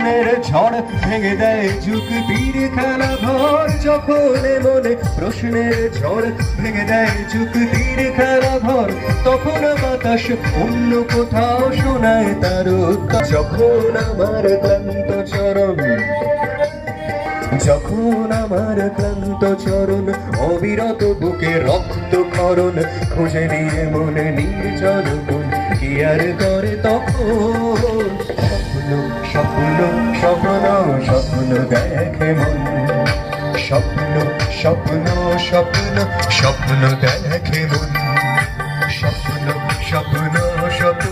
প্রশ্নের ঝড় ভেঙে দেয় যুক্তির খেলা ঘর। যখন মনে প্রশ্নের ঝড় ভেঙে দেয় যুক্তির খেলা ঘর, তখন বাতাস অন্য কোথাও শোনায় তার উত্তর। যখন আমার ক্লান্ত চরণ, যখন আমার ক্লান্ত চরণ অবিরত বুকে রক্ত ক্ষরণ, খুঁজে দিয়ে মনে নির্জন কোন কি আর করে তখন। স্বপ্ন স্বপ্ন স্বপ্ন দেখে মন, স্বপ্ন স্বপ্ন স্বপ্ন স্বপ্ন দেখে মন, স্বপ্ন স্বপ্ন স্বপ্ন